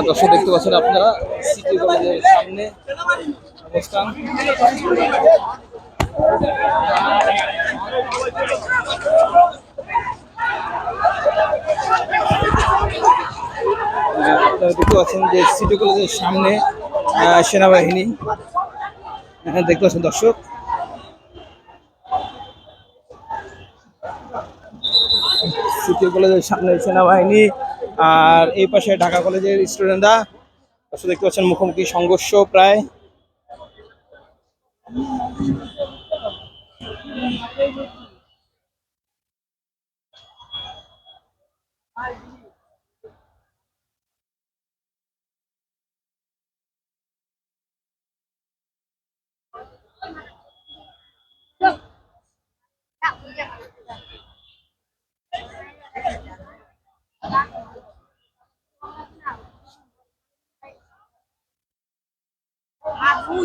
দর্শক দেখতে পাচ্ছেন আপনারা সিটি কলেজের সামনে অবস্থান। আপনারা দেখতে পাচ্ছেন যে সিটি কলেজের সামনে সেনাবাহিনী দেখতে পাচ্ছেন দর্শক। সিটি কলেজের সামনে সেনাবাহিনী আর এই পাশে ঢাকা কলেজের স্টুডেন্টরা দেখতে পাচ্ছেন মুখোমুখি সংঘর্ষ প্রায়। Aku